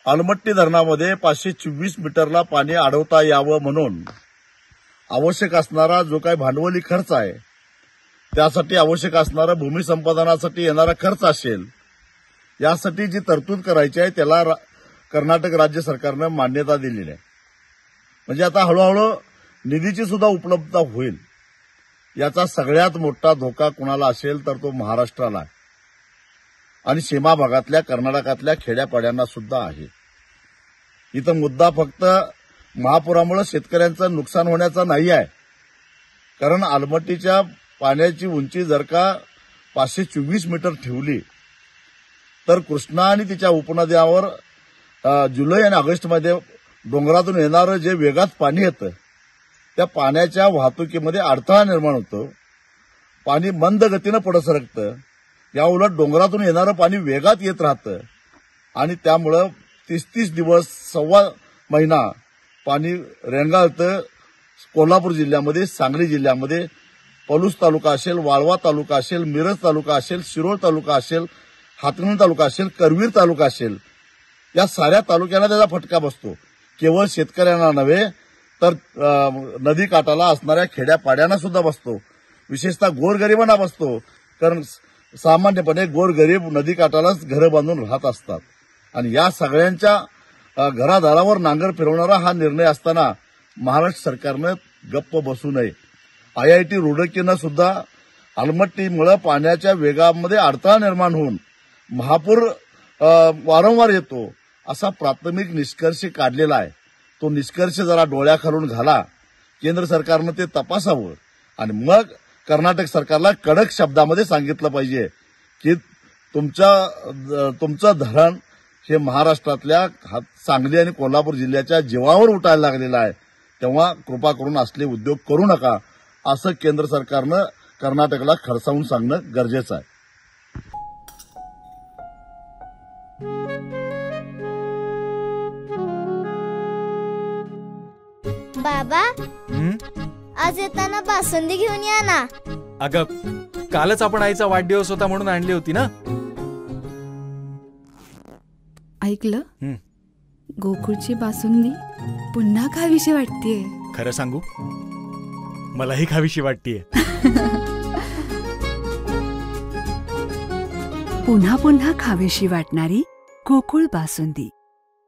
अलमट्टी धरणामध्ये 524 मीटरला पाणी अडवता यावं म्हणून आवश्यक असणारा जो काही भांडवली खर्च आहे, त्यासाठी आवश्यक असणारा भूमी संपादनासाठी येणारा खर्च असेल, यासाठी जी तरतूद करायची आहे त्याला कर्नाटक राज्य सरकारनं मान्यता दिलेली आहे. म्हणजे आता हळूहळू निधीची सुद्धा उपलब्धता होईल. याचा सगळ्यात मोठा धोका कुणाला असेल तर तो महाराष्ट्राला आहे आणि सीमा भागातल्या कर्नाटकातल्या खेड्यापाड्यांना सुद्धा आहे. इथं मुद्दा फक्त महापुरामुळे शेतकऱ्यांचं नुकसान होण्याचा नाही आहे, कारण अलमट्टीच्या पाण्याची उंची जर का 524 मीटर ठेवली तर कृष्णा आणि तिच्या उपनद्यांवर जुलै आणि ऑगस्टमध्ये डोंगरातून येणारं जे वेगात पाणी येतं त्या पाण्याच्या वाहतुकीमध्ये अडथळा निर्माण होतो. पाणी मंद गतीनं पुढे सरकतं. या उलट डोंगरातून येणारं पाणी वेगात येत राहतं आणि त्यामुळं 30 दिवस, सव्वा महिना पाणी रेंगाळतं. कोल्हापूर जिल्ह्यामध्ये, सांगली जिल्ह्यामध्ये पलूस तालुका असेल, वाळवा तालुका असेल, मिरज तालुका असेल, शिरोळ तालुका असेल, हातकणंगले तालुका असेल, करवीर तालुका असेल, या साऱ्या तालुक्यांना त्याचा फटका बसतो. केवळ शेतकऱ्यांना नव्हे तर नदी काठाला असणाऱ्या खेड्यापाड्यांना सुद्धा बसतो. विशेषतः गोरगरिबांना बसतो, कारण सामान्यपणे गोरगरीब नदी काठालाच घरं बांधून राहत असतात. आणि या सगळ्यांच्या घरादारावर नांगर फिरवणारा हा निर्णय असताना महाराष्ट्र सरकारनं गप्प बसू नये. IIT रुडकीनं सुद्धा अलमट्टीमुळे पाण्याच्या वेगामध्ये अडथळा निर्माण होऊन महापूर वारंवार येतो असा प्राथमिक निष्कर्ष काढलेला आहे. तो निष्कर्ष जरा डोळ्याखालून घाला. केंद्र सरकारनं ते तपासावं आणि मग कर्नाटक सरकारला कडक शब्दामध्ये सांगितलं पाहिजे की तुमचं धरण हे महाराष्ट्रातल्या सांगली आणि कोल्हापूर जिल्ह्याच्या जीवावर उठायला लागलेलं आहे, तेव्हा कृपा करून असले उद्योग करू नका, असं केंद्र सरकारनं कर्नाटकला खडसावून सांगणं गरजेचं आहे. बाबा, आज येताना बासुंदी घेऊन या ना. अगं, कालच आपण आईचा वाढदिवस होता म्हणून आणली होती ना. ऐकलं, गोकुळची बासुंदी पुन्हा खावीशी वाटतेय. खरं सांगू, मलाही खावीशी वाटतेय. पुन्हा पुन्हा खावीशी वाटणारी गोकुळ बासुंदी.